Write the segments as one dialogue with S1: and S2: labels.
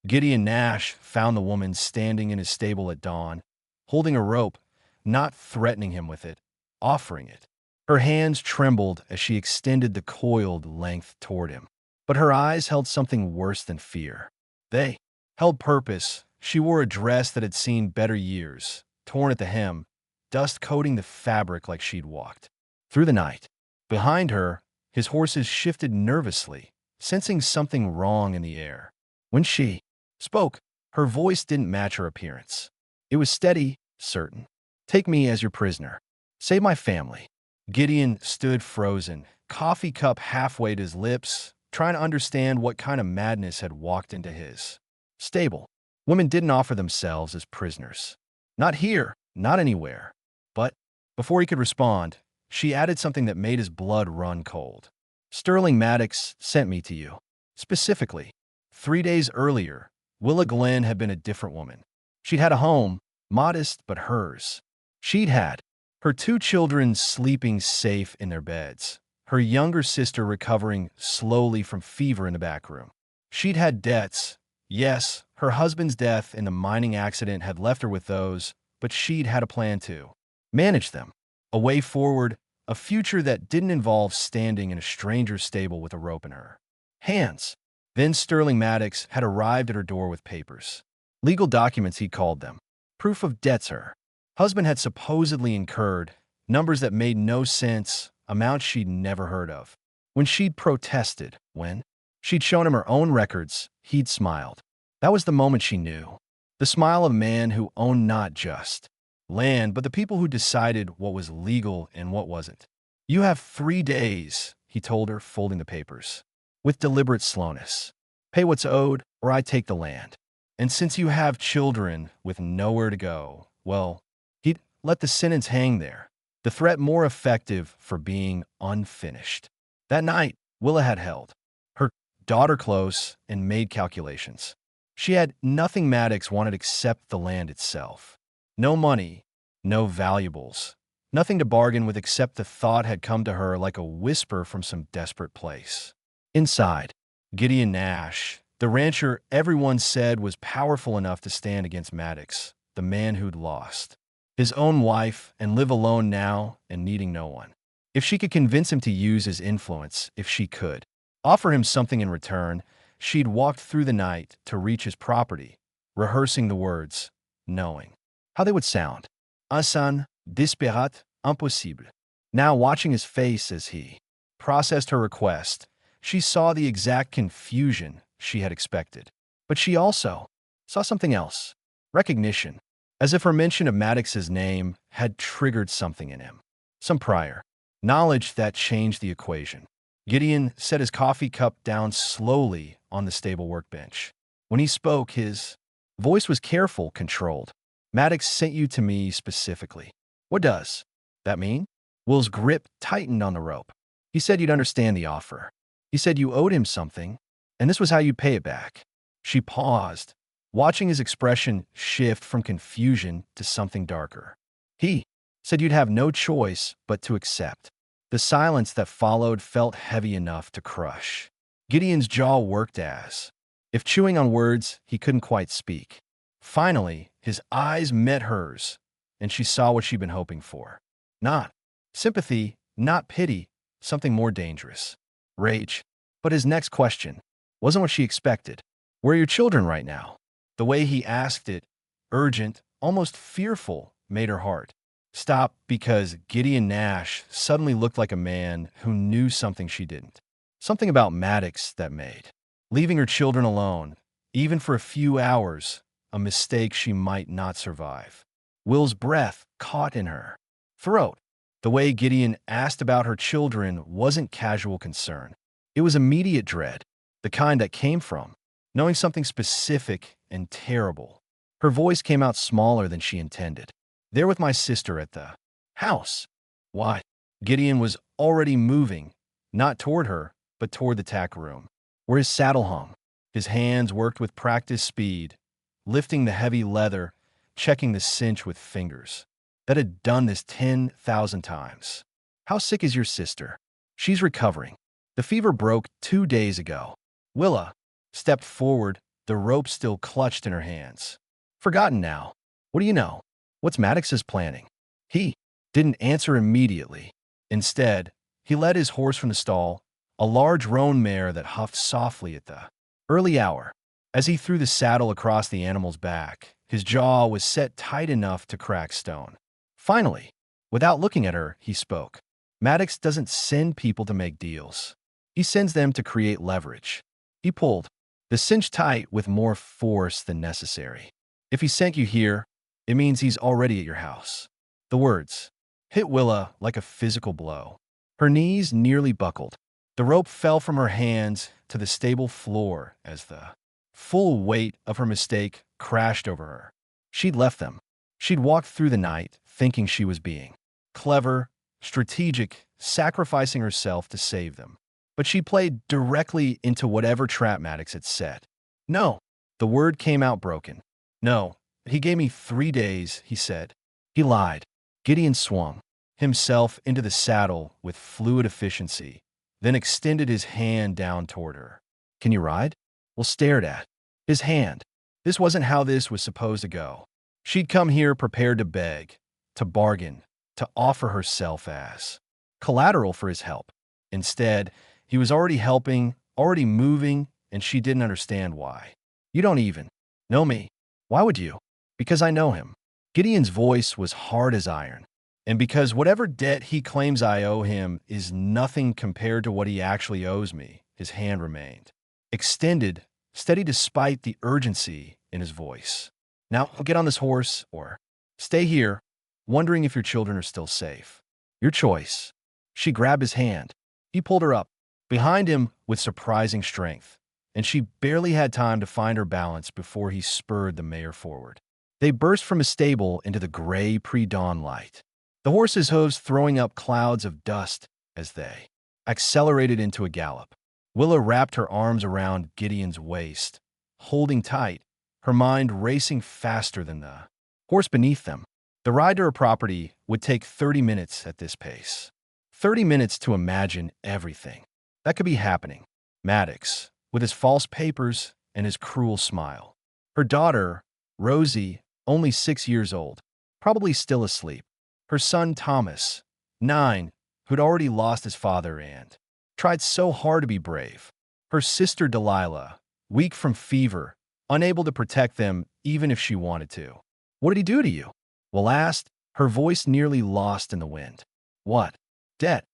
S1: Gideon Nash found the woman standing in his stable at dawn, holding a rope, not threatening him with it, offering it. Her hands trembled as she extended the coiled length toward him, but her eyes held something worse than fear. They held purpose. She wore a dress that had seen better years, torn at the hem, dust coating the fabric like she'd walked through the night. Behind her, his horses shifted nervously, sensing something wrong in the air. When she spoke, her voice didn't match her appearance. It was steady, certain. "Take me as your prisoner. Save my family." Gideon stood frozen, coffee cup halfway to his lips, trying to understand what kind of madness had walked into his stable. Women didn't offer themselves as prisoners. Not here, not anywhere. But before he could respond, she added something that made his blood run cold. "Sterling Maddox sent me to you. Specifically. 3 days earlier, Willa Glenn had been a different woman. She'd had a home, modest but hers. She'd had her 2 children sleeping safe in their beds, her younger sister recovering slowly from fever in the back room. She'd had debts. Yes, her husband's death in the mining accident had left her with those, but she'd had a plan to manage them. A way forward, a future that didn't involve standing in a stranger's stable with a rope in her hands. Then Sterling Maddox had arrived at her door with papers. Legal documents, he called them. Proof of debts her husband had supposedly incurred, numbers that made no sense, amounts she'd never heard of. When she'd protested, when she'd shown him her own records, he'd smiled. That was the moment she knew. The smile of a man who owned not just land, but the people who decided what was legal and what wasn't. "You have 3 days, he told her, folding the papers. With deliberate slowness. "Pay what's owed, or I take the land. And since you have children with nowhere to go, well," he'd let the sentence hang there, the threat more effective for being unfinished. That night, Willa had held her daughter close and made calculations. She had nothing Maddox wanted except the land itself. No money, no valuables, nothing to bargain with except the thought had come to her like a whisper from some desperate place. Inside, Gideon Nash, the rancher everyone said was powerful enough to stand against Maddox, the man who'd lost his own wife and live alone now and needing no one. If she could convince him to use his influence, if she could offer him something in return, she'd walked through the night to reach his property, rehearsing the words, knowing how they would sound. "Insane, disparate, impossible." Now watching his face as he processed her request, she saw the exact confusion she had expected. But she also saw something else. Recognition. As if her mention of Maddox's name had triggered something in him. Some prior knowledge that changed the equation. Gideon set his coffee cup down slowly on the stable workbench. When he spoke, his voice was careful, controlled. "Maddox sent you to me specifically. What does that mean?" Will's grip tightened on the rope. "He said you'd understand the offer. He said you owed him something, and this was how you'd pay it back." She paused, watching his expression shift from confusion to something darker. "He said you'd have no choice but to accept." The silence that followed felt heavy enough to crush. Gideon's jaw worked as if chewing on words he couldn't quite speak. Finally, his eyes met hers, and she saw what she'd been hoping for. Not sympathy, not pity, something more dangerous. Rage. But his next question wasn't what she expected. "Where are your children right now?" The way he asked it, urgent, almost fearful, made her heart stop because Gideon Nash suddenly looked like a man who knew something she didn't. Something about Maddox that made leaving her children alone, even for a few hours, a mistake she might not survive. Will's breath caught in her throat. The way Gideon asked about her children wasn't casual concern. It was immediate dread, the kind that came from knowing something specific and terrible. Her voice came out smaller than she intended. "They're with my sister at the house." "Why?" Gideon was already moving, not toward her, but toward the tack room, where his saddle hung. His hands worked with practiced speed, lifting the heavy leather, checking the cinch with fingers that had done this 10,000 times. "How sick is your sister?" "She's recovering. The fever broke 2 days ago." Willa stepped forward, the rope still clutched in her hands. Forgotten now. What do you know? What's Maddox's planning? He didn't answer immediately. Instead, he led his horse from the stall, a large roan mare that huffed softly at the early hour. As he threw the saddle across the animal's back, his jaw was set tight enough to crack stone. Finally, without looking at her, he spoke. Maddox doesn't send people to make deals. He sends them to create leverage. He pulled the cinch tight with more force than necessary. If he sent you here, it means he's already at your house. The words hit Willa like a physical blow. Her knees nearly buckled. The rope fell from her hands to the stable floor as the full weight of her mistake crashed over her. She'd left them. She'd walked through the night thinking she was being clever, strategic, sacrificing herself to save them. But she played directly into whatever trap Maddox had set. No, the word came out broken. No, he gave me 3 days, he said. He lied. Gideon swung himself into the saddle with fluid efficiency, then extended his hand down toward her. Can you ride? Will stared at his hand. This wasn't how this was supposed to go. She'd come here prepared to beg, to bargain, to offer herself as collateral for his help. Instead, he was already helping, already moving, and she didn't understand why. You don't even know me. Why would you? Because I know him. Gideon's voice was hard as iron. And because whatever debt he claims I owe him is nothing compared to what he actually owes me, his hand remained extended, steady despite the urgency in his voice. Now, get on this horse or stay here, wondering if your children are still safe. Your choice. She grabbed his hand. He pulled her up, behind him with surprising strength, and she barely had time to find her balance before he spurred the mare forward. They burst from a stable into the gray pre-dawn light, the horse's hooves throwing up clouds of dust as they accelerated into a gallop. Willa wrapped her arms around Gideon's waist, holding tight, her mind racing faster than the horse beneath them. The ride to her property would take 30 minutes at this pace. 30 minutes to imagine everything that could be happening. Maddox, with his false papers and his cruel smile. Her daughter, Rosie, only 6 years old, probably still asleep. Her son, Thomas, 9, who'd already lost his father and tried so hard to be brave. Her sister, Delilah, weak from fever, unable to protect them even if she wanted to. What did he do to you? Will asked, her voice nearly lost in the wind. What? Debt.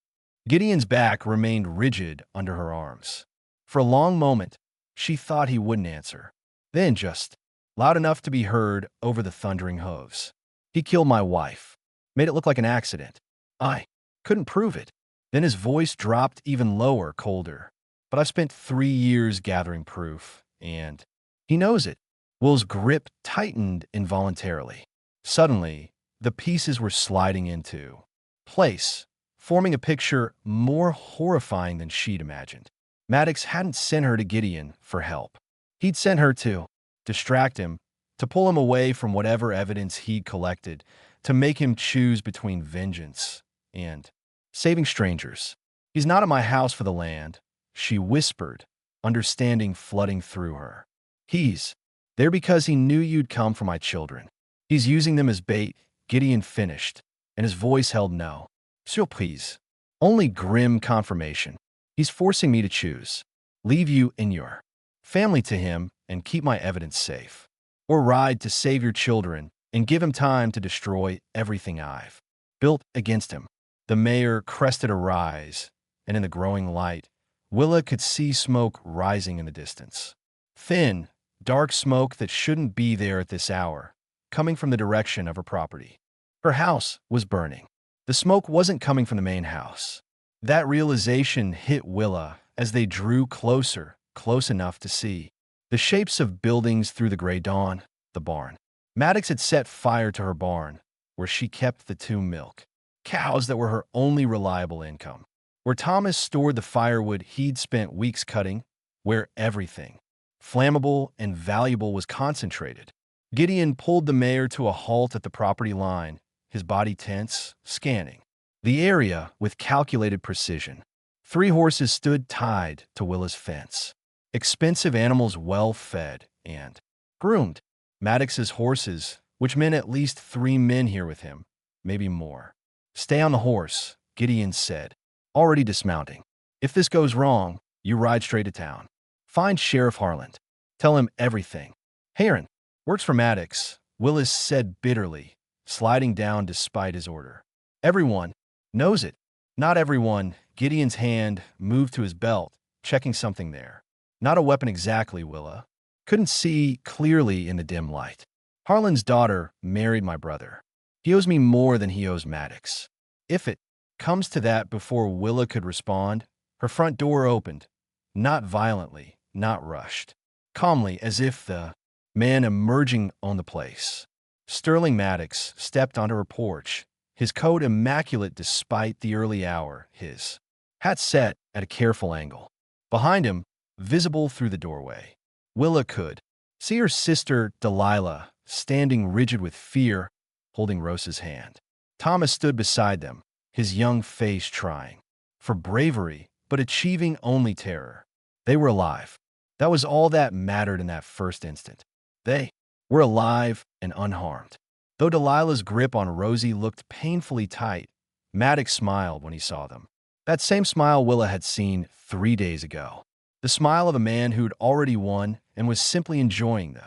S1: Gideon's back remained rigid under her arms. For a long moment, she thought he wouldn't answer. Then just loud enough to be heard over the thundering hooves. He killed my wife. Made it look like an accident. I couldn't prove it. Then his voice dropped even lower, colder. But I've spent 3 years gathering proof, and he knows it. Will's grip tightened involuntarily. Suddenly, the pieces were sliding into place, forming a picture more horrifying than she'd imagined. Maddox hadn't sent her to Gideon for help. He'd sent her to distract him, to pull him away from whatever evidence he'd collected, to make him choose between vengeance and saving strangers. He's not at my house for the land, she whispered, understanding flooding through her. He's there because he knew you'd come for my children. He's using them as bait, Gideon finished, and his voice held no surprise, only grim confirmation. He's forcing me to choose. Leave you and your family to him and keep my evidence safe. Or ride to save your children and give him time to destroy everything I've built against him. The mayor crested a rise, and in the growing light, Willa could see smoke rising in the distance. Thin, dark smoke that shouldn't be there at this hour, coming from the direction of her property. Her house was burning. The smoke wasn't coming from the main house. That realization hit Willa as they drew closer, close enough to see the shapes of buildings through the gray dawn. The barn. Maddox had set fire to her barn, where she kept the 2 milk cows that were her only reliable income. Where Thomas stored the firewood he'd spent weeks cutting, where everything flammable and valuable was concentrated. Gideon pulled the mayor to a halt at the property line, his body tense, scanning the area with calculated precision. 3 horses stood tied to Willa's fence. Expensive animals well fed and groomed Maddox's horses, which meant at least 3 men here with him, maybe more. Stay on the horse, Gideon said, already dismounting. If this goes wrong, you ride straight to town. Find Sheriff Harland. Tell him everything. Heron works for Maddox, Willis said bitterly, sliding down despite his order. Everyone knows it. Not everyone. Gideon's hand moved to his belt, checking something there. Not a weapon exactly, Willa. Couldn't see clearly in the dim light. Harlan's daughter married my brother. He owes me more than he owes Maddox. If it comes to that, before Willa could respond, her front door opened. Not violently, not rushed. Calmly, as if the man emerging on the place. Sterling Maddox stepped onto her porch, his coat immaculate despite the early hour, his hat set at a careful angle. Behind him, visible through the doorway, Willa could see her sister Delilah standing rigid with fear, holding Rosa's hand. Thomas stood beside them, his young face trying for bravery, but achieving only terror. They were alive. That was all that mattered in that first instant. They were alive and unharmed. Though Delilah's grip on Rosie looked painfully tight, Maddox smiled when he saw them. That same smile Willa had seen 3 days ago. The smile of a man who'd already won and was simply enjoying the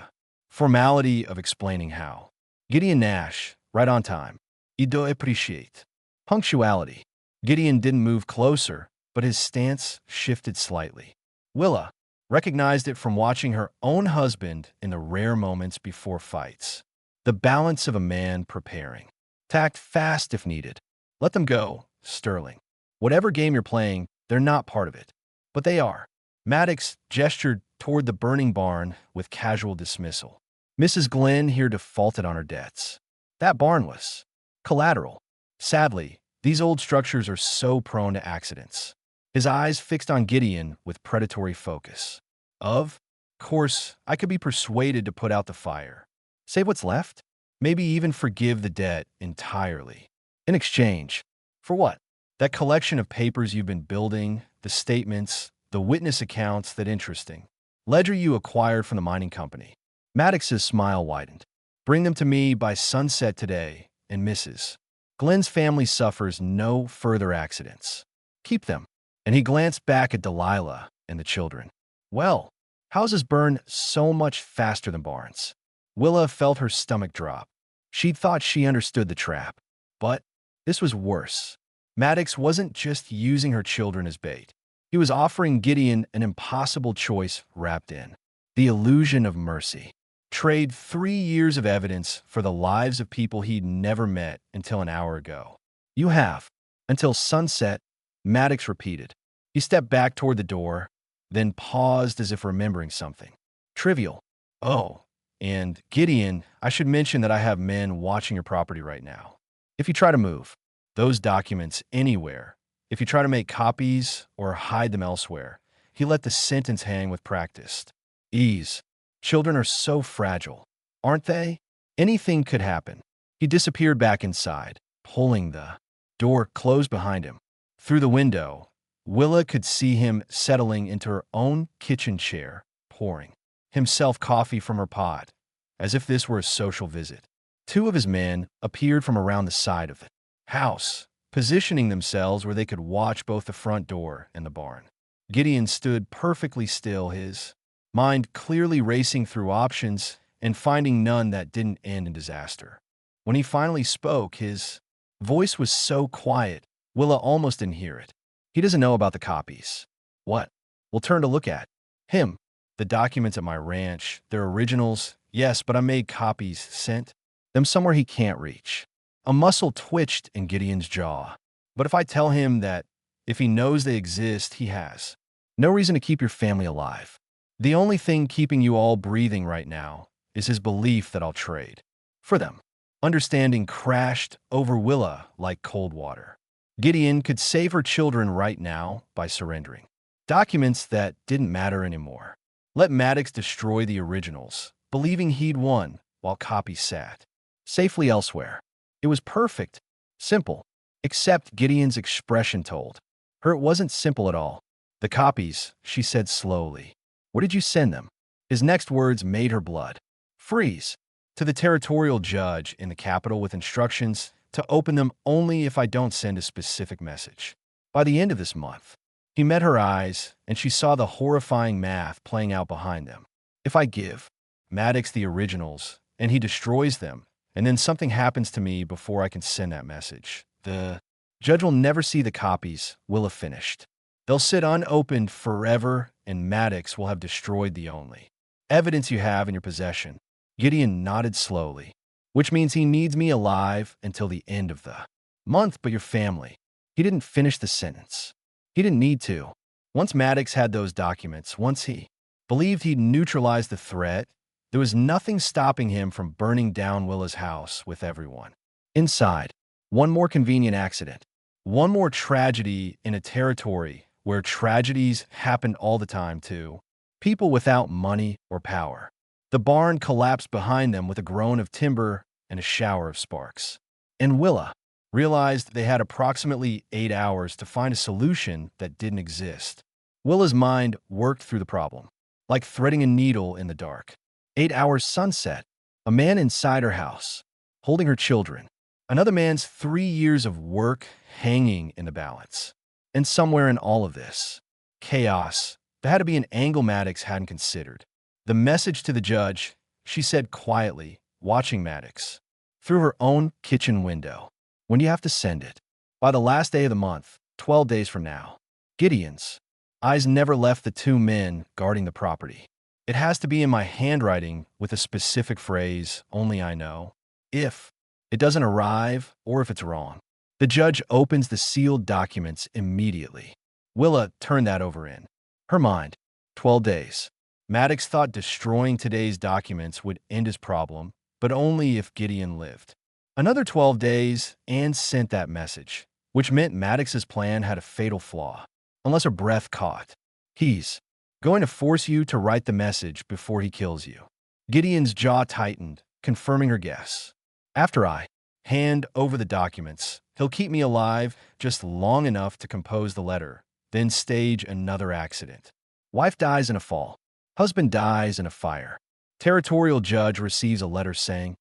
S1: formality of explaining how. Gideon Nash, right on time. I do appreciate. Punctuality. Gideon didn't move closer, but his stance shifted slightly. Willa recognized it from watching her own husband in the rare moments before fights. The balance of a man preparing. Tact fast if needed. Let them go, Sterling. Whatever game you're playing, they're not part of it. But they are. Maddox gestured toward the burning barn with casual dismissal. Mrs. Glenn here defaulted on her debts. That barn was collateral. Sadly, these old structures are so prone to accidents. His eyes fixed on Gideon with predatory focus. Of course, I could be persuaded to put out the fire. Save what's left? Maybe even forgive the debt entirely. In exchange, for what? That collection of papers you've been building, the statements, the witness accounts, that interesting ledger you acquired from the mining company. Maddox's smile widened. Bring them to me by sunset today, and Mrs. Glenn's family suffers no further accidents. Keep them. And he glanced back at Delilah and the children. Well, houses burn so much faster than barns. Willa felt her stomach drop. She'd thought she understood the trap. But this was worse. Maddox wasn't just using her children as bait. He was offering Gideon an impossible choice wrapped in the illusion of mercy. Trade 3 years of evidence for the lives of people he'd never met until an hour ago. You have. Until sunset, Maddox repeated. He stepped back toward the door, then paused as if remembering something. Trivial. Oh, and Gideon, I should mention that I have men watching your property right now. If you try to move those documents anywhere, if you try to make copies or hide them elsewhere, he let the sentence hang with practiced ease. Children are so fragile, aren't they? Anything could happen. He disappeared back inside, pulling the door closed behind him. Through the window, Willa could see him settling into her own kitchen chair, pouring himself coffee from her pot, as if this were a social visit. 2 of his men appeared from around the side of the house, positioning themselves where they could watch both the front door and the barn. Gideon stood perfectly still, his mind clearly racing through options and finding none that didn't end in disaster. When he finally spoke, his voice was so quiet, Willa almost didn't hear it. He doesn't know about the copies. What? We'll turn to look at him. The documents at my ranch, they're originals, yes, but I made copies, sent them somewhere he can't reach. A muscle twitched in Gideon's jaw. But if I tell him that if he knows they exist, he has no reason to keep your family alive. The only thing keeping you all breathing right now is his belief that I'll trade for them. Understanding crashed over Willa like cold water. Gideon could save her children right now by surrendering documents that didn't matter anymore. Let Maddox destroy the originals, believing he'd won, while copies sat safely elsewhere. It was perfect, simple, except Gideon's expression told her it wasn't simple at all. The copies, she said slowly. Where did you send them? His next words made her blood freeze. To the territorial judge in the capital with instructions to open them only if I don't send a specific message. By the end of this month, he met her eyes, and she saw the horrifying math playing out behind them. If I give Maddox the originals, and he destroys them, and then something happens to me before I can send that message, the judge will never see the copies will have finished. They'll sit unopened forever, and Maddox will have destroyed the only evidence you have in your possession. Gideon nodded slowly, which means he needs me alive until the end of the month, but your family. He didn't finish the sentence. He didn't need to. Once Maddox had those documents, once he believed he'd neutralized the threat, there was nothing stopping him from burning down Willa's house with everyone inside. One more convenient accident. One more tragedy in a territory where tragedies happened all the time too. People without money or power. The barn collapsed behind them with a groan of timber and a shower of sparks. And Willa realized they had approximately 8 hours to find a solution that didn't exist. Willa's mind worked through the problem, like threading a needle in the dark. 8 hours sunset, a man inside her house, holding her children. Another man's 3 years of work hanging in the balance. And somewhere in all of this chaos, there had to be an angle Maddox hadn't considered. The message to the judge, she said quietly, watching Maddox through her own kitchen window. When do you have to send it? By the last day of the month, 12 days from now. Gideon's eyes never left the two men guarding the property. It has to be in my handwriting with a specific phrase only I know. If it doesn't arrive or if it's wrong. The judge opens the sealed documents immediately. Willa turned that over in her mind. 12 days. Maddox thought destroying today's documents would end his problem, but only if Gideon lived. Another 12 days, and sent that message, which meant Maddox's plan had a fatal flaw. Unless her breath caught. He's going to force you to write the message before he kills you. Gideon's jaw tightened, confirming her guess. After I hand over the documents, he'll keep me alive just long enough to compose the letter, then stage another accident. Wife dies in a fall. Husband dies in a fire. Territorial judge receives a letter saying,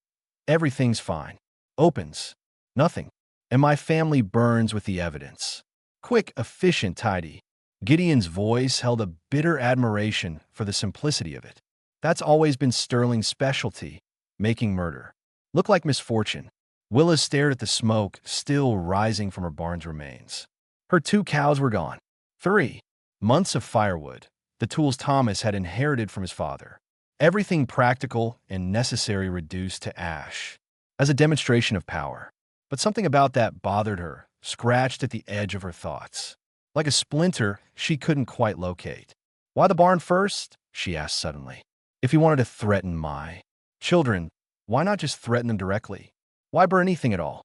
S1: everything's fine. Opens. Nothing. And my family burns with the evidence. Quick, efficient, tidy. Gideon's voice held a bitter admiration for the simplicity of it. That's always been Sterling's specialty, making murder look like misfortune. Willa stared at the smoke still rising from her barn's remains. Her 2 cows were gone. 3 months of firewood, the tools Thomas had inherited from his father. Everything practical and necessary reduced to ash. As a demonstration of power. But something about that bothered her, scratched at the edge of her thoughts. Like a splinter she couldn't quite locate. Why the barn first? She asked suddenly. If he wanted to threaten my children, why not just threaten them directly? Why burn anything at all?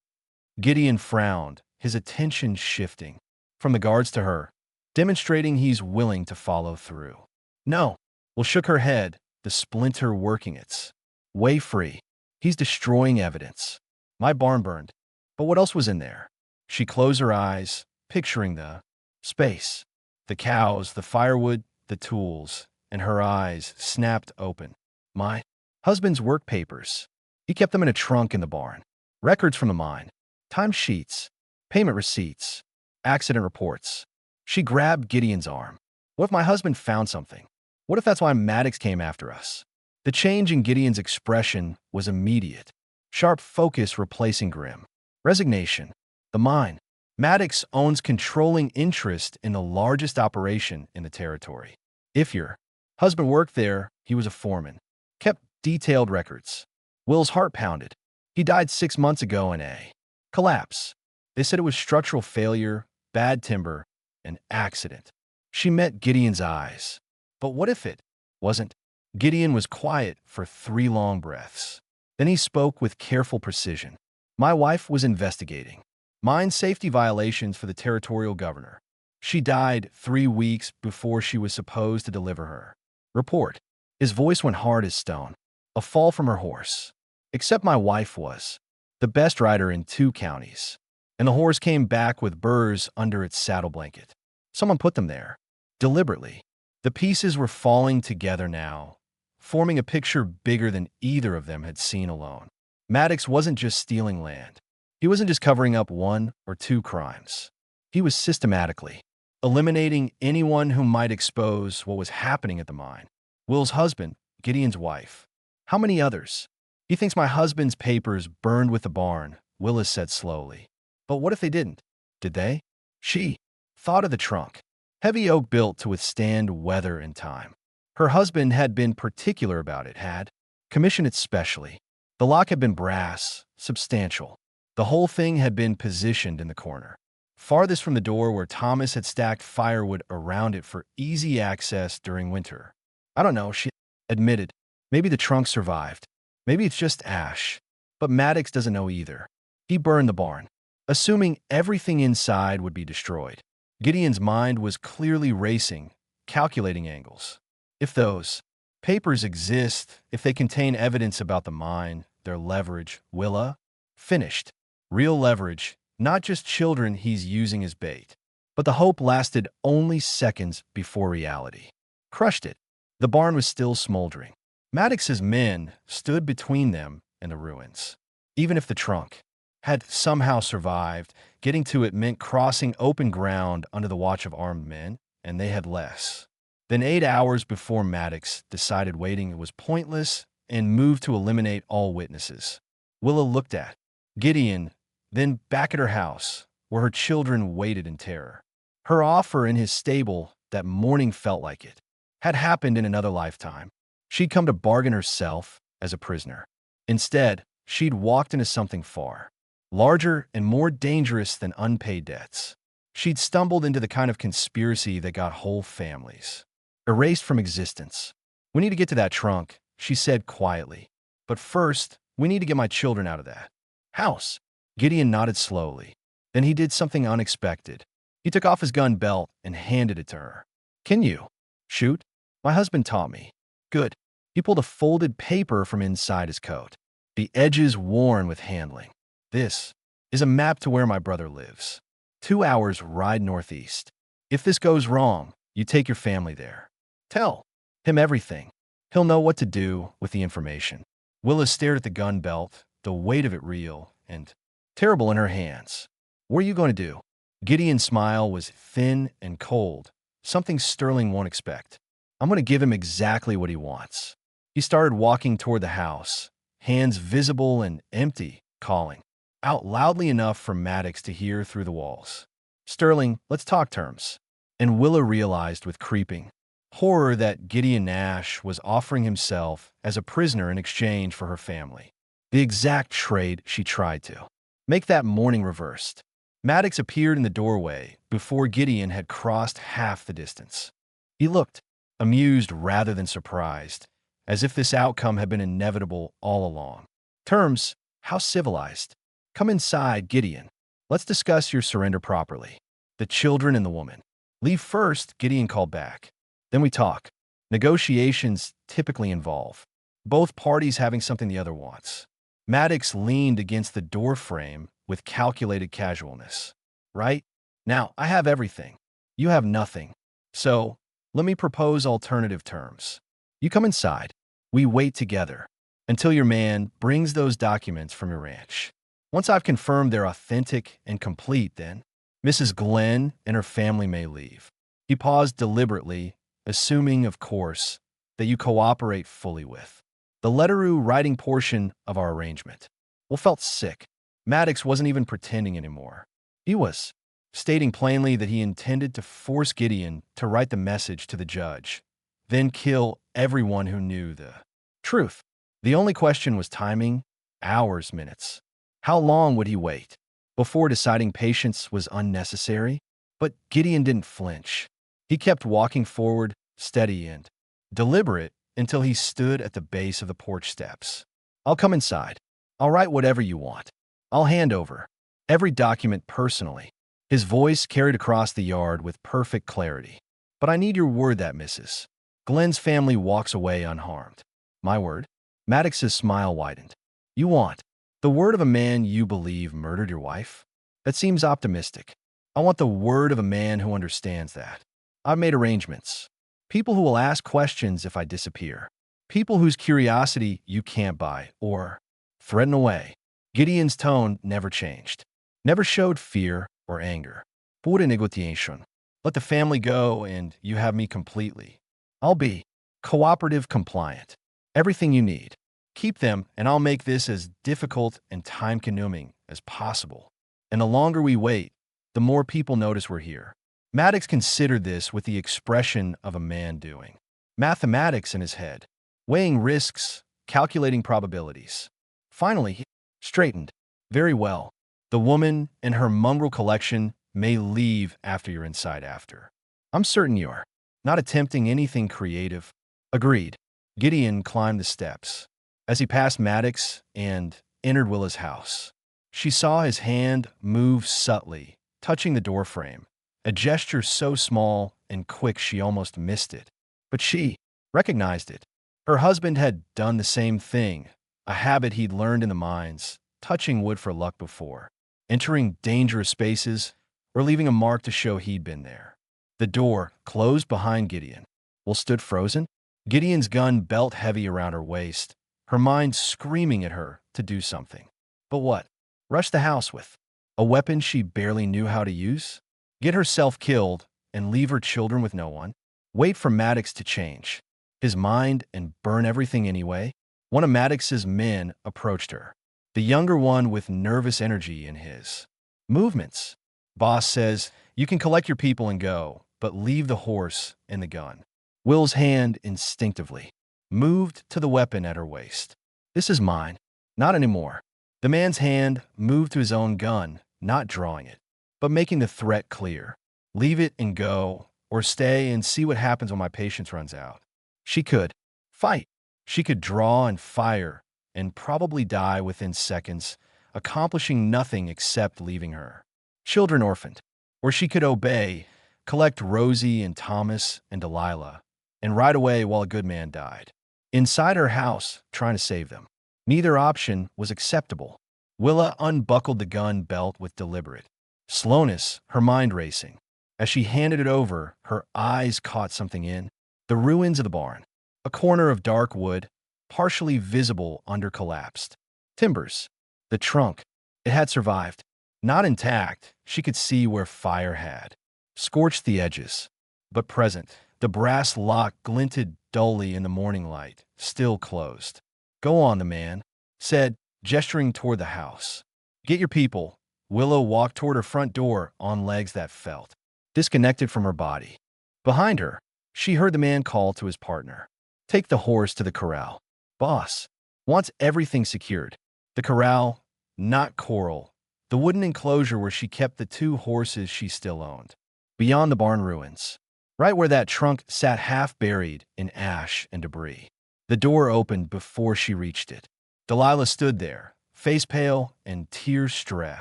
S1: Gideon frowned, his attention shifting from the guards to her, demonstrating he's willing to follow through. No. Will shook her head, the splinter working its way free. He's destroying evidence. My barn burned. But what else was in there? She closed her eyes, picturing the space, the cows, the firewood, the tools, and her eyes snapped open. My husband's work papers. He kept them in a trunk in the barn. Records from the mine. Time sheets. Payment receipts. Accident reports. She grabbed Gideon's arm. What if my husband found something? What if that's why Maddox came after us? The change in Gideon's expression was immediate. Sharp focus replacing grim resignation. The mine. Maddox owns controlling interest in the largest operation in the territory. If your husband worked there, he was a foreman. Kept detailed records. Will's heart pounded. He died 6 months ago in a collapse. They said it was structural failure, bad timber, an accident. She met Gideon's eyes. But what if it wasn't? Gideon was quiet for 3 long breaths. Then he spoke with careful precision. My wife was investigating mine safety violations for the territorial governor. She died 3 weeks before she was supposed to deliver her report. His voice went hard as stone. A fall from her horse. Except my wife was the best rider in 2 counties. And the horse came back with burrs under its saddle blanket. Someone put them there. Deliberately. The pieces were falling together now. forming a picture bigger than either of them had seen alone. Maddox wasn't just stealing land. He wasn't just covering up one or two crimes. He was systematically eliminating anyone who might expose what was happening at the mine. Will's husband, Gideon's wife. How many others? He thinks my husband's papers burned with the barn, Willis said slowly. But what if they didn't? Did they? She thought of the trunk. Heavy oak built to withstand weather and time. Her husband had been particular about it, had commissioned it specially. The lock had been brass, substantial. The whole thing had been positioned in the corner, farthest from the door where Thomas had stacked firewood around it for easy access during winter. I don't know, she admitted. Maybe the trunk survived. Maybe it's just ash. But Maddox doesn't know either. He burned the barn, assuming everything inside would be destroyed. Gideon's mind was clearly racing, calculating angles. If those papers exist, if they contain evidence about the mine, their leverage, Willa, finished. Real leverage, not just children he's using as bait. But the hope lasted only seconds before reality crushed it. The barn was still smoldering. Maddox's men stood between them and the ruins. Even if the trunk had somehow survived, getting to it meant crossing open ground under the watch of armed men, and they had less than 8 hours before Maddox decided waiting was pointless and moved to eliminate all witnesses. Willa looked at Gideon, then back at her house, where her children waited in terror. Her offer in his stable that morning felt like it had happened in another lifetime. She'd come to bargain herself as a prisoner. Instead, she'd walked into something far larger and more dangerous than unpaid debts. She'd stumbled into the kind of conspiracy that got whole families erased from existence. We need to get to that trunk, she said quietly. But first, we need to get my children out of that house. Gideon nodded slowly. Then he did something unexpected. He took off his gun belt and handed it to her. Can you shoot? My husband taught me. Good. He pulled a folded paper from inside his coat, the edges worn with handling. This is a map to where my brother lives. 2 hours ride northeast. If this goes wrong, you take your family there. Tell him everything. He'll know what to do with the information. Willa stared at the gun belt, the weight of it real and terrible in her hands. What are you going to do? Gideon's smile was thin and cold, something Sterling won't expect. I'm going to give him exactly what he wants. He started walking toward the house, hands visible and empty, calling out loudly enough for Maddox to hear through the walls. Sterling, let's talk terms. And Willa realized with creeping horror that Gideon Nash was offering himself as a prisoner in exchange for her family. The exact trade she tried to make that morning reversed. Maddox appeared in the doorway before Gideon had crossed half the distance. He looked amused rather than surprised, as if this outcome had been inevitable all along. Terms, how civilized. Come inside, Gideon. Let's discuss your surrender properly. The children and the woman. Leave first, Gideon called back. Then we talk. Negotiations typically involve both parties having something the other wants. Maddox leaned against the doorframe with calculated casualness. Right? Now, I have everything. You have nothing. So, let me propose alternative terms. You come inside. We wait together until your man brings those documents from your ranch. Once I've confirmed they're authentic and complete, then Mrs. Glenn and her family may leave. He paused deliberately, assuming, of course, that you cooperate fully with the letteroo writing portion of our arrangement. Will felt sick. Maddox wasn't even pretending anymore. He was stating plainly that he intended to force Gideon to write the message to the judge, then kill everyone who knew the truth. The only question was timing, hours, minutes. How long would he wait before deciding patience was unnecessary? But Gideon didn't flinch. He kept walking forward, steady and deliberate, until he stood at the base of the porch steps. I'll come inside. I'll write whatever you want. I'll hand over every document personally. His voice carried across the yard with perfect clarity. But I need your word that Mrs. Glenn's family walks away unharmed. My word? Maddox's smile widened. You want the word of a man you believe murdered your wife? That seems optimistic. I want the word of a man who understands that. I've made arrangements. People who will ask questions if I disappear. People whose curiosity you can't buy or threaten away. Gideon's tone never changed, never showed fear or anger. Pura negotiation. Let the family go and you have me completely. I'll be cooperative compliant. Everything you need. Keep them and I'll make this as difficult and time-consuming as possible. And the longer we wait, the more people notice we're here. Maddox considered this with the expression of a man doing mathematics in his head, weighing risks, calculating probabilities. Finally, he straightened. Very well. The woman and her mongrel collection may leave after you're inside after. I'm certain you are. Not attempting anything creative. Agreed. Gideon climbed the steps. As he passed Maddox and entered Willa's house, she saw his hand move subtly, touching the doorframe, a gesture so small and quick she almost missed it. But she recognized it. Her husband had done the same thing, a habit he'd learned in the mines, touching wood for luck before, entering dangerous spaces, or leaving a mark to show he'd been there. The door closed behind Gideon. Will stood frozen, Gideon's gun belt heavy around her waist, her mind screaming at her to do something. But what? Rush the house with a weapon she barely knew how to use? Get herself killed and leave her children with no one? Wait for Maddox to change his mind and burn everything anyway? One of Maddox's men approached her, the younger one with nervous energy in his movements. Boss says, you can collect your people and go, but leave the horse and the gun. Will's hand instinctively moved to the weapon at her waist. This is mine. Not anymore. The man's hand moved to his own gun, not drawing it, but making the threat clear. Leave it and go, or stay and see what happens when my patience runs out. She could fight. She could draw and fire and probably die within seconds, accomplishing nothing except leaving her children orphaned. Or she could obey, collect Rosie and Thomas and Delilah, and ride away while a good man died. Inside her house, trying to save them. Neither option was acceptable. Willa unbuckled the gun belt with deliberate slowness, her mind racing. As she handed it over, her eyes caught something in the ruins of the barn. A corner of dark wood, partially visible under collapsed timbers. The trunk. It had survived. Not intact, she could see where fire had scorched the edges. But present, the brass lock glinted dully in the morning light, still closed. Go on, the man said, gesturing toward the house. Get your people. Willow walked toward her front door on legs that felt disconnected from her body. Behind her, she heard the man call to his partner. Take the horse to the corral. Boss wants everything secured. The corral, not Coral. The wooden enclosure where she kept the 2 horses she still owned. Beyond the barn ruins. Right where that trunk sat half buried in ash and debris. The door opened before she reached it. Delilah stood there, face pale and tear-strewn,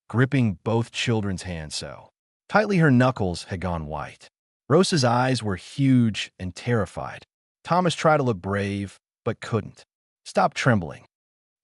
S1: gripping both children's hands so tightly her knuckles had gone white. Rosa's eyes were huge and terrified. Thomas tried to look brave, but couldn't. Stop trembling.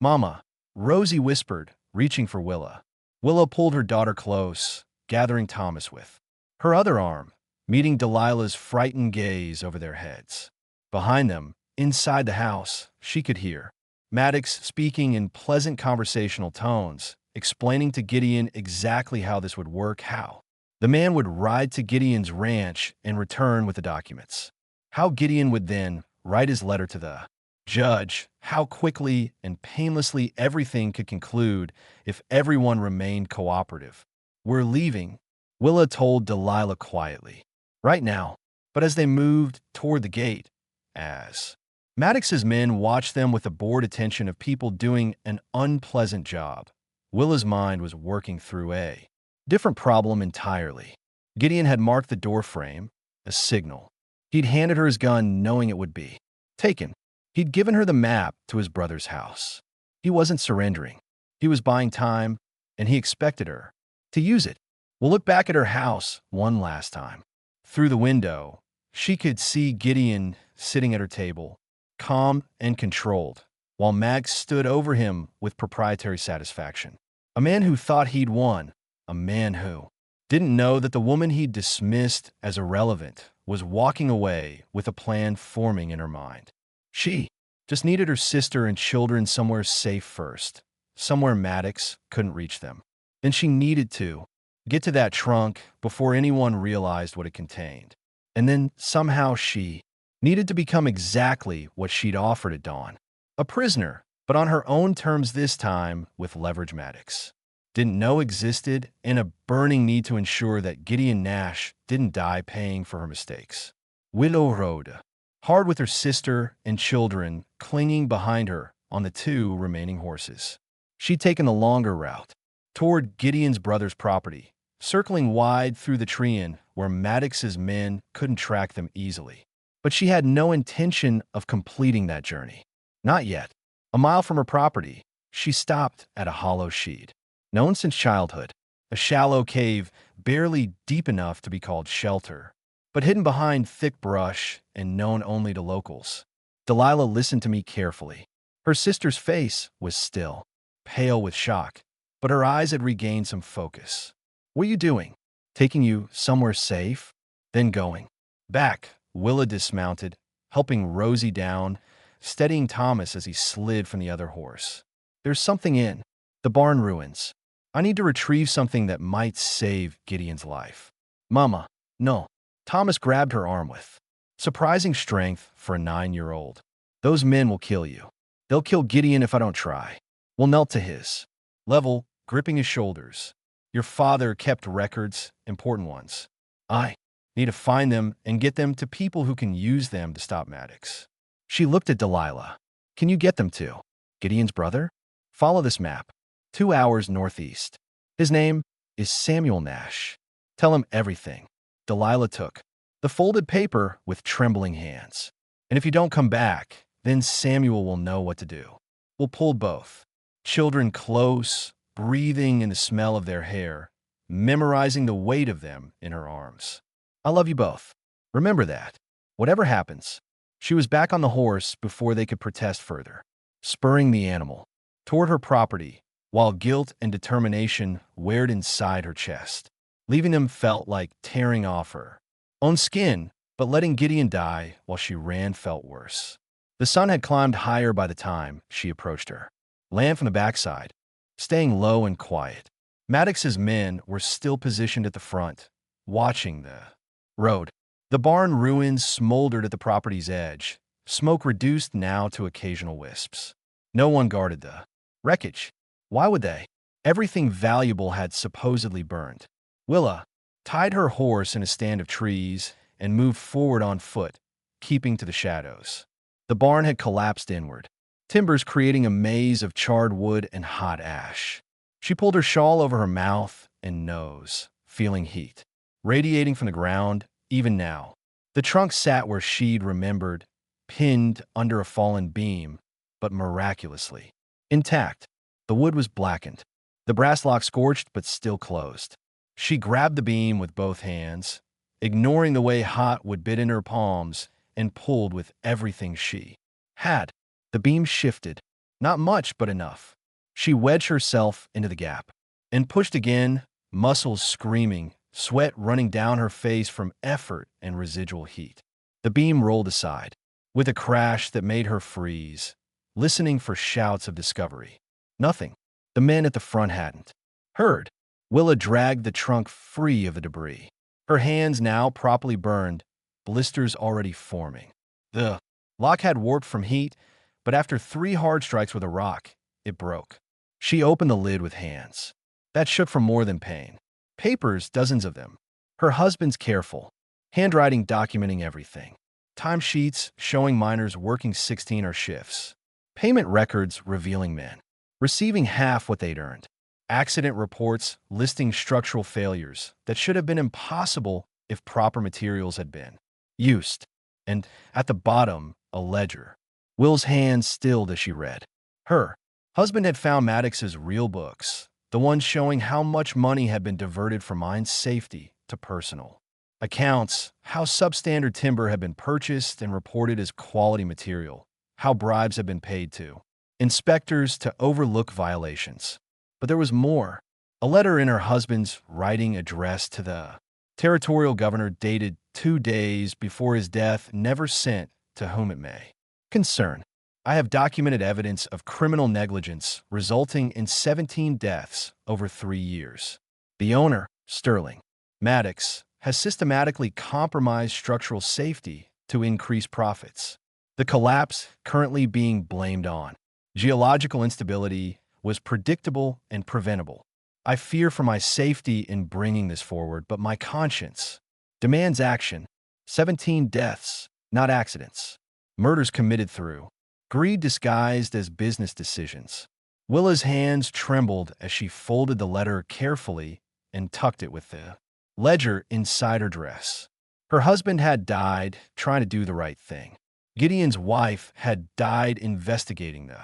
S1: Mama, Rosie whispered, reaching for Willa. Willa pulled her daughter close, gathering Thomas with her other arm, meeting Delilah's frightened gaze over their heads. Behind them, inside the house, she could hear Maddox speaking in pleasant conversational tones, explaining to Gideon exactly how this would work, how the man would ride to Gideon's ranch and return with the documents. How Gideon would then write his letter to the judge, how quickly and painlessly everything could conclude if everyone remained cooperative. We're leaving, Willa told Delilah quietly. Right now. But as they moved toward the gate, as Maddox's men watched them with the bored attention of people doing an unpleasant job, Willa's mind was working through a different problem entirely. Gideon had marked the doorframe, a signal. He'd handed her his gun knowing it would be taken. He'd given her the map to his brother's house. He wasn't surrendering. He was buying time, and he expected her to use it. We'll look back at her house one last time. Through the window, she could see Gideon sitting at her table, calm and controlled, while Max stood over him with proprietary satisfaction. A man who thought he'd won, a man who didn't know that the woman he'd dismissed as irrelevant was walking away with a plan forming in her mind. She Just needed her sister and children somewhere safe first, somewhere Maddox couldn't reach them. And she needed to get to that trunk before anyone realized what it contained. And then somehow she needed to become exactly what she'd offered at Dawn. A prisoner, but on her own terms this time with leverage Maddox didn't know existed, and a burning need to ensure that Gideon Nash didn't die paying for her mistakes. Willow rode hard with her sister and children clinging behind her on the two remaining horses. She'd taken the longer route toward Gideon's brother's property, circling wide through the treant where Maddox's men couldn't track them easily. But she had no intention of completing that journey. Not yet. A mile from her property, she stopped at a hollow sheet. Known since childhood, a shallow cave barely deep enough to be called shelter, but hidden behind thick brush and known only to locals. Delilah listened to me carefully. Her sister's face was still, pale with shock, but her eyes had regained some focus. "What are you doing? Taking you somewhere safe? Then going back?" Willa dismounted, helping Rosie down, steadying Thomas as he slid from the other horse. "There's something in the barn ruins. I need to retrieve something that might save Gideon's life." "Mama, no." Thomas grabbed her arm with surprising strength for a 9-year-old. "Those men will kill you. They'll kill Gideon if I don't try." Will knelt to his level, gripping his shoulders. "Your father kept records, important ones. I need to find them and get them to people who can use them to stop Maddox." She looked at Delilah. "Can you get them to Gideon's brother? Follow this map. 2 hours northeast. His name is Samuel Nash. Tell him everything." Delilah took the folded paper with trembling hands. "And if you don't come back, then Samuel will know what to do." Will pulled both children close, breathing in the smell of their hair, memorizing the weight of them in her arms. "I love you both. Remember that. Whatever happens." She was back on the horse before they could protest further, spurring the animal toward her property, while guilt and determination weared inside her chest. Leaving them felt like tearing off her own skin, but letting Gideon die while she ran felt worse. The sun had climbed higher by the time she approached her. Land from the backside, staying low and quiet. Maddox's men were still positioned at the front, watching the road. The barn ruins smoldered at the property's edge, smoke reduced now to occasional wisps. No one guarded the wreckage. Why would they? Everything valuable had supposedly burned. Willa tied her horse in a stand of trees and moved forward on foot, keeping to the shadows. The barn had collapsed inward, timbers creating a maze of charred wood and hot ash. She pulled her shawl over her mouth and nose, feeling heat radiating from the ground. Even now, the trunk sat where she'd remembered, pinned under a fallen beam, but miraculously intact. The wood was blackened, the brass lock scorched but still closed. She grabbed the beam with both hands, ignoring the way hot would bit in her palms, and pulled with everything she had. The beam shifted, not much but enough. She wedged herself into the gap and pushed again, muscles screaming, sweat running down her face from effort and residual heat. The beam rolled aside, with a crash that made her freeze, listening for shouts of discovery. Nothing. The men at the front hadn't heard. Willa dragged the trunk free of the debris. Her hands now properly burned, blisters already forming. The lock had warped from heat, but after 3 hard strikes with a rock, it broke. She opened the lid with hands that shook from more than pain. Papers, dozens of them. Her husband's careful, handwriting documenting everything. Timesheets showing miners working 16-hour shifts. Payment records revealing men receiving half what they'd earned. Accident reports listing structural failures that should have been impossible if proper materials had been used. And at the bottom, a ledger. Will's hands stilled as she read. Her husband had found Maddox's real books, the ones showing how much money had been diverted from mine's safety to personal accounts, how substandard timber had been purchased and reported as quality material, how bribes had been paid to inspectors to overlook violations. But there was more. A letter in her husband's writing addressed to the territorial governor dated 2 days before his death, never sent to whom it may concern. I have documented evidence of criminal negligence resulting in 17 deaths over 3 years. The owner, Sterling Maddox, has systematically compromised structural safety to increase profits. The collapse currently being blamed on geological instability was predictable and preventable. I fear for my safety in bringing this forward, but my conscience demands action. 17 deaths, not accidents. Murders committed through greed disguised as business decisions. Willa's hands trembled as she folded the letter carefully and tucked it with the ledger inside her dress. Her husband had died trying to do the right thing. Gideon's wife had died investigating the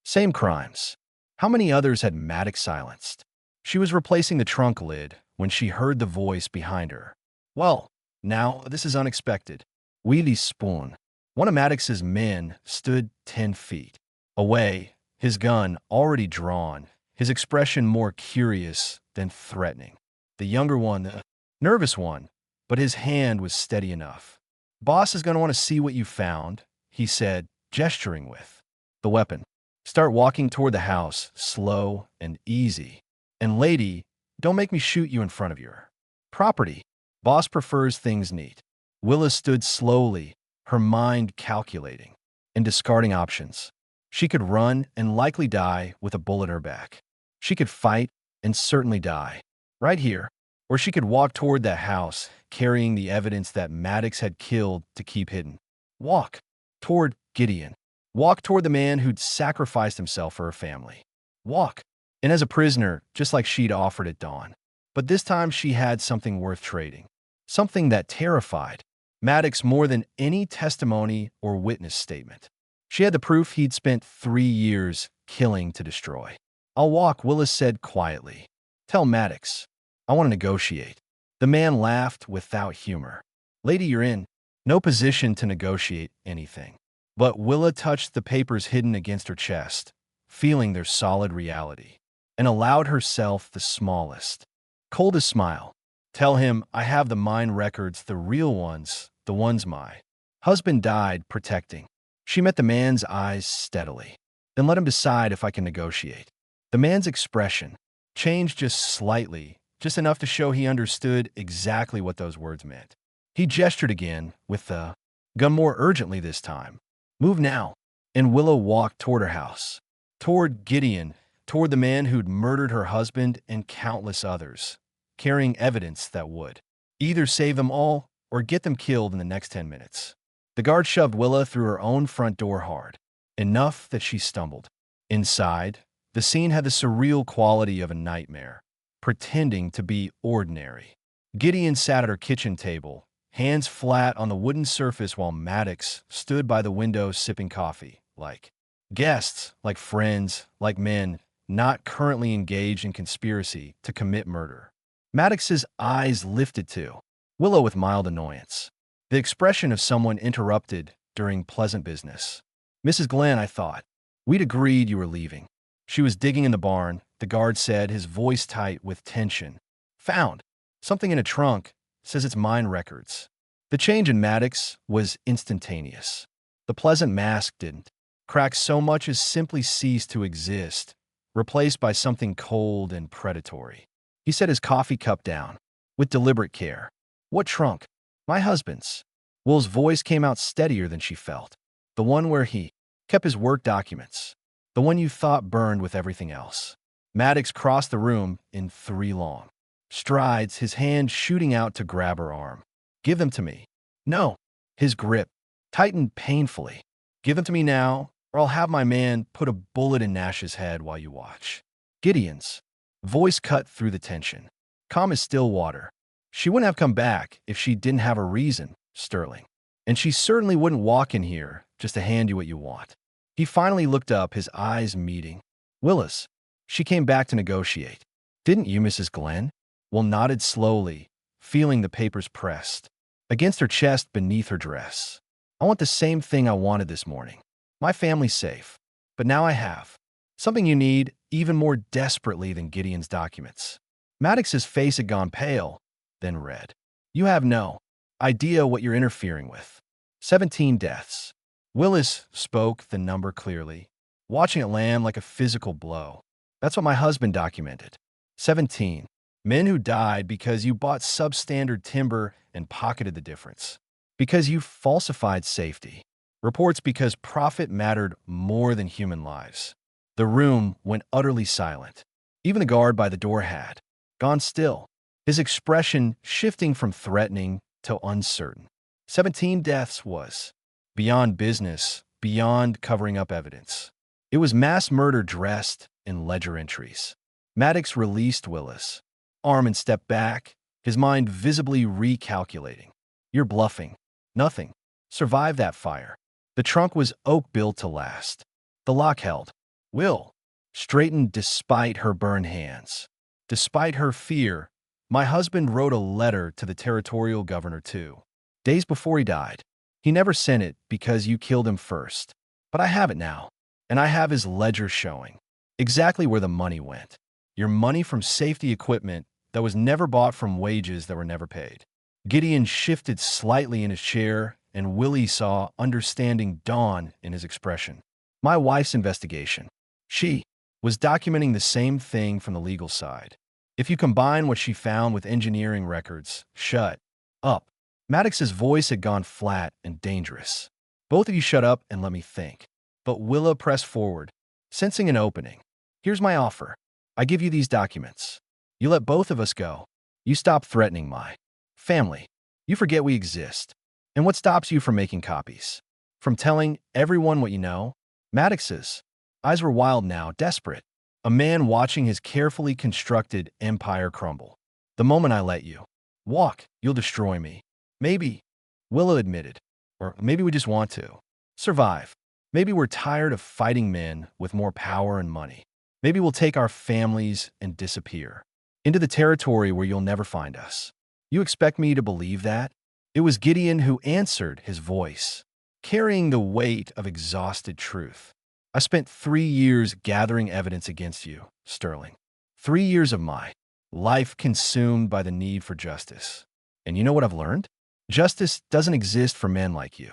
S1: same crimes. How many others had Maddox silenced? She was replacing the trunk lid when she heard the voice behind her. Well, now this is unexpected. Wheatley Spoon, one of Maddox's men, stood 10 feet away, his gun already drawn, his expression more curious than threatening. The younger one, the nervous one, but his hand was steady enough. Boss is going to want to see what you found, he said, gesturing with the weapon. Start walking toward the house, slow and easy. And lady, don't make me shoot you in front of your property. Boss prefers things neat. Willa stood slowly, her mind calculating and discarding options. She could run and likely die with a bullet in her back. She could fight and certainly die right here. Or she could walk toward that house, carrying the evidence that Maddox had killed to keep hidden. Walk toward Gideon. Walk toward the man who'd sacrificed himself for her family. Walk. And as a prisoner, just like she'd offered at dawn. But this time she had something worth trading. Something that terrified Maddox more than any testimony or witness statement. She had the proof he'd spent 3 years killing to destroy. I'll walk, Willis said quietly. Tell Maddox. I want to negotiate. The man laughed without humor. Lady, you're in no position to negotiate anything. But Willa touched the papers hidden against her chest, feeling their solid reality, and allowed herself the smallest, coldest smile. Tell him I have the mine records, the real ones, the ones my husband died protecting. She met the man's eyes steadily. Then let him decide if I can negotiate. The man's expression changed just slightly, just enough to show he understood exactly what those words meant. He gestured again, with the gun more urgently this time. Move now. And Willow walked toward her house, toward Gideon, toward the man who'd murdered her husband and countless others, carrying evidence that would either save them all or get them killed in the next 10 minutes. The guard shoved Willa through her own front door hard, enough that she stumbled. Inside, the scene had the surreal quality of a nightmare, pretending to be ordinary. Gideon sat at her kitchen table, hands flat on the wooden surface, while Maddox stood by the window sipping coffee, like guests, like friends, like men, not currently engaged in conspiracy to commit murder. Maddox's eyes lifted to Willow with mild annoyance, the expression of someone interrupted during pleasant business. Mrs. Glenn, I thought. We'd agreed you were leaving. She was digging in the barn, the guard said, his voice tight with tension. Found something in a trunk. Says it's mine records. The change in Maddox was instantaneous. The pleasant mask didn't crack so much as simply cease to exist, replaced by something cold and predatory. He set his coffee cup down with deliberate care. What trunk? My husband's. Will's voice came out steadier than she felt. The one where he kept his work documents. The one you thought burned with everything else. Maddox crossed the room in 3 long strides, his hand shooting out to grab her arm. Give them to me. No. His grip tightened painfully. Give them to me now, or I'll have my man put a bullet in Nash's head while you watch. Gideon's voice cut through the tension. Calm as still water. She wouldn't have come back if she didn't have a reason, Sterling. And she certainly wouldn't walk in here just to hand you what you want. He finally looked up, his eyes meeting. Willis, she came back to negotiate. Didn't you, Mrs. Glenn? Will nodded slowly, feeling the papers pressed against her chest beneath her dress. I want the same thing I wanted this morning. My family's safe. But now I have something you need even more desperately than Gideon's documents. Maddox's face had gone pale, then red. You have no idea what you're interfering with. 17 deaths. Willis spoke the number clearly, watching it land like a physical blow. That's what my husband documented. 17. Men who died because you bought substandard timber and pocketed the difference. Because you falsified safety. Reports because profit mattered more than human lives. The room went utterly silent. Even the guard by the door had gone still, his expression shifting from threatening to uncertain. 17 deaths was beyond business, beyond covering up evidence. It was mass murder dressed in ledger entries. Maddox released Willis, arm and stepped back, his mind visibly recalculating. You're bluffing. Nothing. Survive that fire. The trunk was oak built to last. The lock held. Will straightened despite her burned hands. Despite her fear, my husband wrote a letter to the territorial governor too. Days before he died. He never sent it because you killed him first. But I have it now, and I have his ledger showing exactly where the money went. Your money from safety equipment that was never bought from wages that were never paid. Gideon shifted slightly in his chair, and Willie saw understanding dawn in his expression. My wife's investigation. She was documenting the same thing from the legal side. If you combine what she found with engineering records, shut up. Maddox's voice had gone flat and dangerous. Both of you shut up and let me think. But Willa pressed forward, sensing an opening. Here's my offer. I give you these documents. You let both of us go. You stop threatening my family. You forget we exist. And what stops you from making copies? From telling everyone what you know? Maddox's eyes were wild now, desperate. A man watching his carefully constructed empire crumble. The moment I let you walk, you'll destroy me. Maybe, Willa admitted. Or maybe we just want to survive. Maybe we're tired of fighting men with more power and money. Maybe we'll take our families and disappear into the territory where you'll never find us. You expect me to believe that? It was Gideon who answered, his voice carrying the weight of exhausted truth. I spent 3 years gathering evidence against you, Sterling. 3 years of my life consumed by the need for justice. And you know what I've learned? Justice doesn't exist for men like you.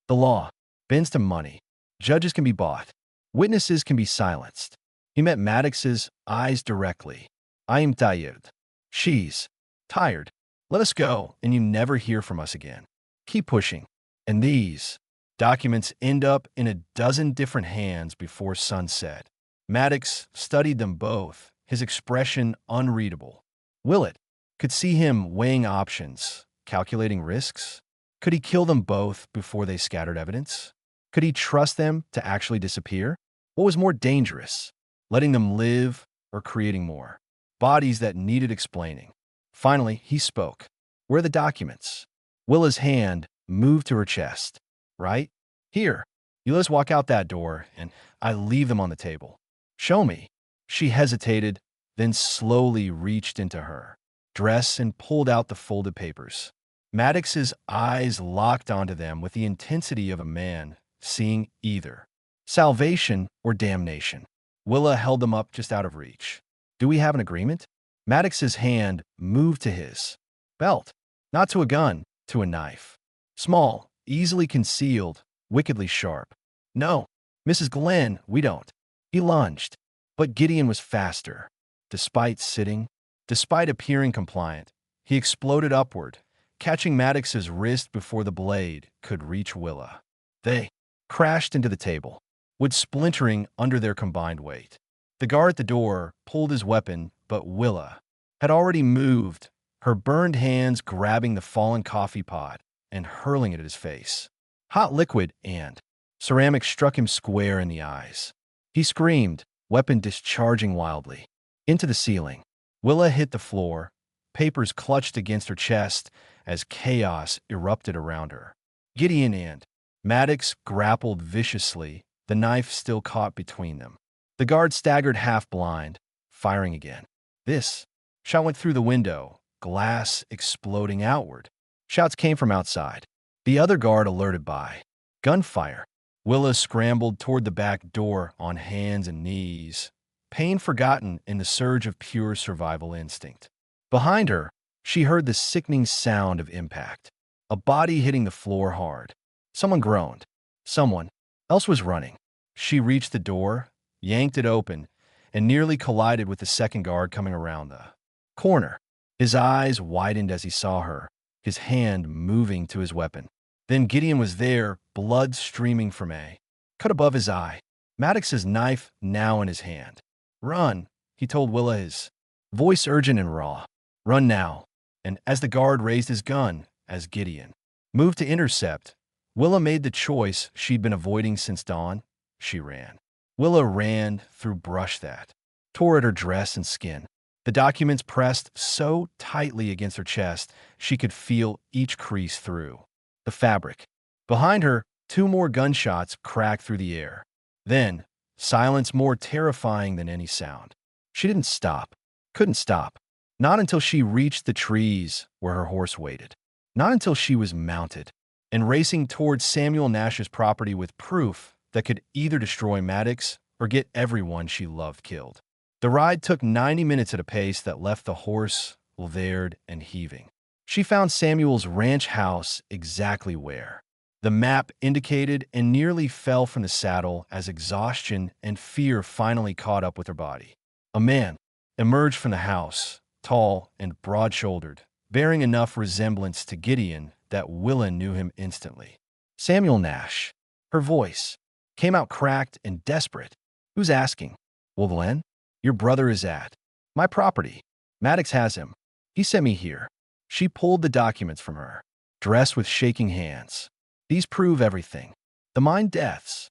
S1: The law bends to money. Judges can be bought. Witnesses can be silenced. He met Maddox's eyes directly. I am tired. She's tired. Let us go, and you never hear from us again. Keep pushing. And these documents end up in a dozen different hands before sunset. Maddox studied them both, his expression unreadable. Willett could see him weighing options, calculating risks. Could he kill them both before they scattered evidence? Could he trust them to actually disappear? What was more dangerous, letting them live or creating more? Bodies that needed explaining. Finally, he spoke. Where are the documents? Willa's hand moved to her chest. Right? Here. You let us walk out that door, and I leave them on the table. Show me. She hesitated, then slowly reached into her dress and pulled out the folded papers. Maddox's eyes locked onto them with the intensity of a man seeing either salvation or damnation. Willa held them up just out of reach. Do we have an agreement? Maddox's hand moved to his belt, not to a gun, to a knife. Small, easily concealed, wickedly sharp. No, Mrs. Glenn, we don't. He lunged, but Gideon was faster. Despite sitting, despite appearing compliant, he exploded upward, catching Maddox's wrist before the blade could reach Willa. They crashed into the table, wood splintering under their combined weight. The guard at the door pulled his weapon, but Willa had already moved, her burned hands grabbing the fallen coffee pot and hurling it at his face. Hot liquid and ceramic struck him square in the eyes. He screamed, weapon discharging wildly. Into the ceiling. Willa hit the floor, papers clutched against her chest as chaos erupted around her. Gideon and Maddox grappled viciously, the knife still caught between them. The guard staggered half-blind, firing again. This shot went through the window, glass exploding outward. Shouts came from outside. The other guard alerted by gunfire. Willa scrambled toward the back door on hands and knees, pain forgotten in the surge of pure survival instinct. Behind her, she heard the sickening sound of impact. A body hitting the floor hard. Someone groaned. Someone Else was running. She reached the door, yanked it open, and nearly collided with the second guard coming around the corner. His eyes widened as he saw her, his hand moving to his weapon. Then Gideon was there, blood streaming from a cut above his eye. Maddox's knife now in his hand. "Run," he told Willa, his voice urgent and raw. "Run now." And as the guard raised his gun, as Gideon moved to intercept, Willa made the choice she'd been avoiding since dawn. She ran. Willa ran through brush that tore at her dress and skin. The documents pressed so tightly against her chest she could feel each crease through the fabric. Behind her, two more gunshots cracked through the air. Then, silence more terrifying than any sound. She didn't stop. Couldn't stop. Not until she reached the trees where her horse waited. Not until she was mounted and racing towards Samuel Nash's property with proof that could either destroy Maddox or get everyone she loved killed. The ride took 90 minutes at a pace that left the horse lathered and heaving. She found Samuel's ranch house exactly where the map indicated and nearly fell from the saddle as exhaustion and fear finally caught up with her body. A man emerged from the house, tall and broad-shouldered, bearing enough resemblance to Gideon that Willa knew him instantly. Samuel Nash. Her voice came out cracked and desperate. "Who's asking?" "Well, Glenn, your brother is at my property. Maddox has him. He sent me here." She pulled the documents from her, dressed with shaking hands. "These prove everything. The mine deaths.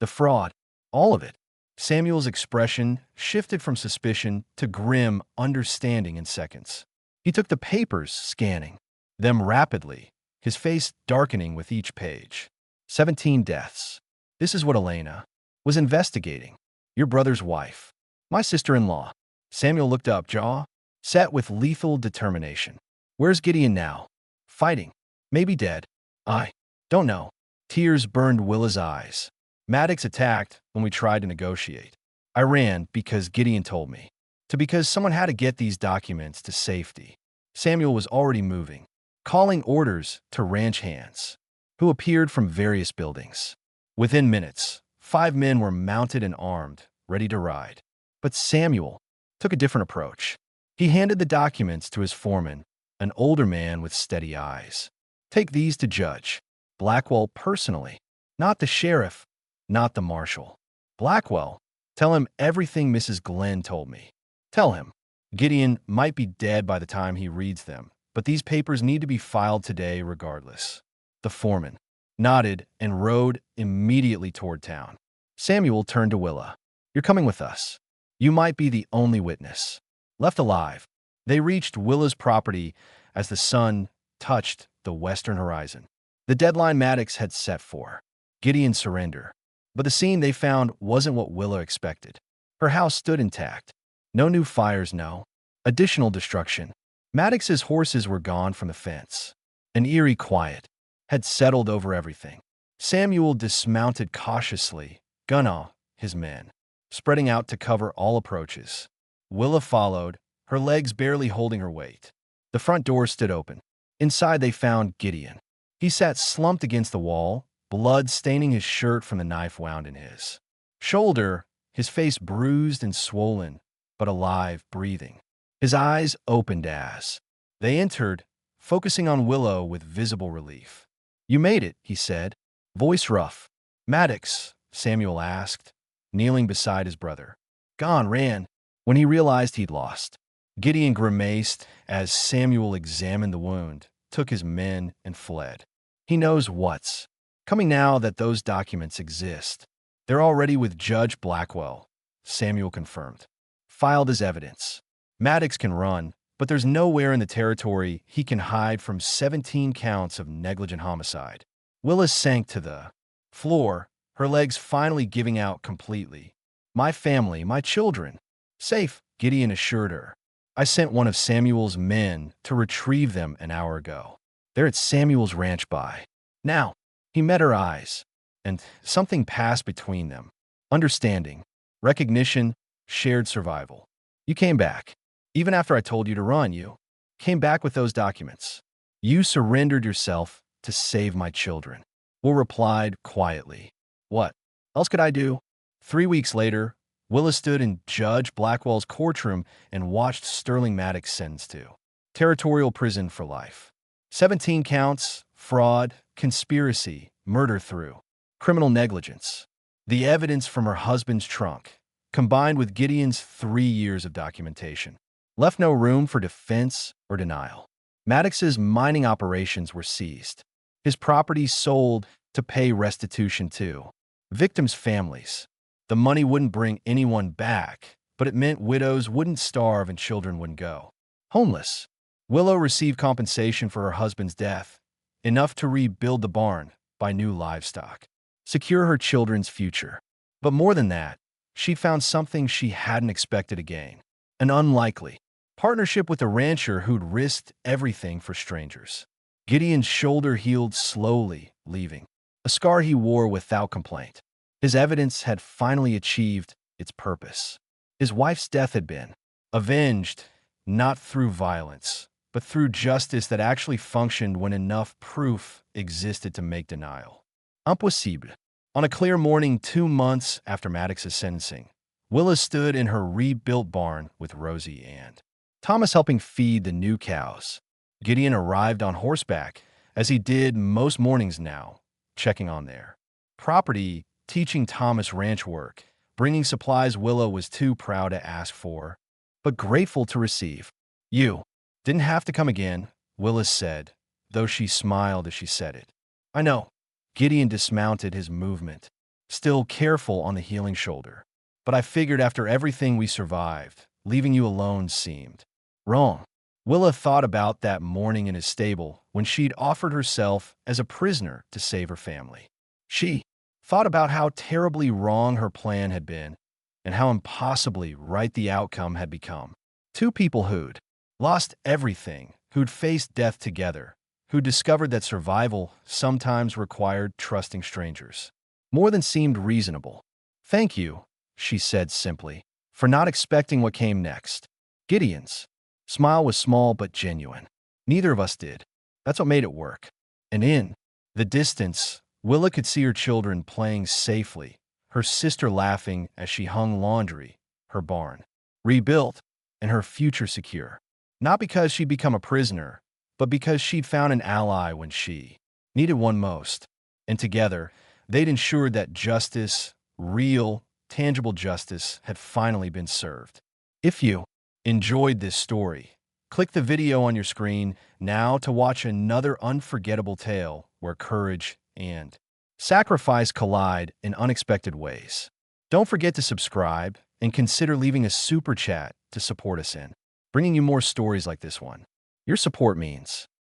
S1: The fraud. All of it." Samuel's expression shifted from suspicion to grim understanding in seconds. He took the papers, scanning them rapidly, his face darkening with each page. 17 deaths. This is what Elena was investigating. Your brother's wife. My sister-in-law. Samuel looked up, jaw set with lethal determination. "Where's Gideon now?" "Fighting. Maybe dead. I don't know." Tears burned Willa's eyes. "Maddox attacked when we tried to negotiate. I ran because Gideon told me to, because someone had to get these documents to safety." Samuel was already moving, calling orders to ranch hands, who appeared from various buildings. Within minutes, 5 men were mounted and armed, ready to ride. But Samuel took a different approach. He handed the documents to his foreman, an older man with steady eyes. "Take these to Judge Blackwell personally, not the sheriff, not the marshal. Blackwell, tell him everything Mrs. Glenn told me. Tell him Gideon might be dead by the time he reads them, but these papers need to be filed today regardless." The foreman nodded and rode immediately toward town. Samuel turned to Willa. "You're coming with us. You might be the only witness left alive." They reached Willa's property as the sun touched the western horizon. The deadline Maddox had set for Gideon's surrender. But the scene they found wasn't what Willa expected. Her house stood intact. No new fires, no additional destruction. Maddox's horses were gone from the fence. An eerie quiet had settled over everything. Samuel dismounted cautiously, gun off his men, spreading out to cover all approaches. Willa followed, her legs barely holding her weight. The front door stood open. Inside they found Gideon. He sat slumped against the wall, blood staining his shirt from the knife wound in his shoulder, his face bruised and swollen, but alive, breathing. His eyes opened as they entered, focusing on Willow with visible relief. "You made it," he said, voice rough. "Maddox?" Samuel asked, kneeling beside his brother. "Gone, ran," when he realized he'd lost. Gideon grimaced as Samuel examined the wound, took his men, and fled. "He knows what's coming now that those documents exist. They're already with Judge Blackwell," Samuel confirmed. "Filed as evidence. Maddox can run, but there's nowhere in the territory he can hide from 17 counts of negligent homicide." Willa sank to the floor, her legs finally giving out completely. "My family, my children. Safe," Gideon assured her. "I sent one of Samuel's men to retrieve them an hour ago. They're at Samuel's ranch by now." He met her eyes, and something passed between them. Understanding, recognition, shared survival. "You came back. Even after I told you to run, you came back with those documents. You surrendered yourself to save my children." Will replied quietly, "What else could I do?" 3 weeks later, Willa stood in Judge Blackwell's courtroom and watched Sterling Maddox sentenced to territorial prison for life. 17 counts, fraud, conspiracy, murder through criminal negligence. The evidence from her husband's trunk, combined with Gideon's 3 years of documentation, left no room for defense or denial. Maddox's mining operations were seized, his property sold to pay restitution to victims' families. The money wouldn't bring anyone back, but it meant widows wouldn't starve and children wouldn't go homeless. Willow received compensation for her husband's death, enough to rebuild the barn, buy new livestock, secure her children's future. But more than that, she found something she hadn't expected to gain, an unlikely partnership with a rancher who'd risked everything for strangers. Gideon's shoulder healed slowly, leaving a scar he wore without complaint. His evidence had finally achieved its purpose. His wife's death had been avenged, not through violence, but through justice that actually functioned when enough proof existed to make denial impossible. On a clear morning 2 months after Maddox's sentencing, Willa stood in her rebuilt barn with Rosie and Thomas helping feed the new cows. Gideon arrived on horseback, as he did most mornings now, checking on their property, teaching Thomas ranch work, bringing supplies Willa was too proud to ask for, but grateful to receive. "You didn't have to come again," Willis said, though she smiled as she said it. "I know." Gideon dismounted his movement, still careful on the healing shoulder. "But I figured after everything we survived, leaving you alone seemed wrong." Willa thought about that morning in his stable when she'd offered herself as a prisoner to save her family. She thought about how terribly wrong her plan had been and how impossibly right the outcome had become. Two people who'd lost everything, who'd faced death together, who discovered that survival sometimes required trusting strangers. More than seemed reasonable. "Thank you," she said simply, for not expecting what came next. Gideon's smile was small but genuine. "Neither of us did. That's what made it work." And in the distance, Willa could see her children playing safely, her sister laughing as she hung laundry, her barn rebuilt, and her future secure. Not because she'd become a prisoner, but because she'd found an ally when she needed one most. And together, they'd ensured that justice, real, tangible justice, had finally been served. If you enjoyed this story, click the video on your screen now to watch another unforgettable tale where courage and sacrifice collide in unexpected ways. Don't forget to subscribe and consider leaving a super chat to support us in bringing you more stories like this one. Your support means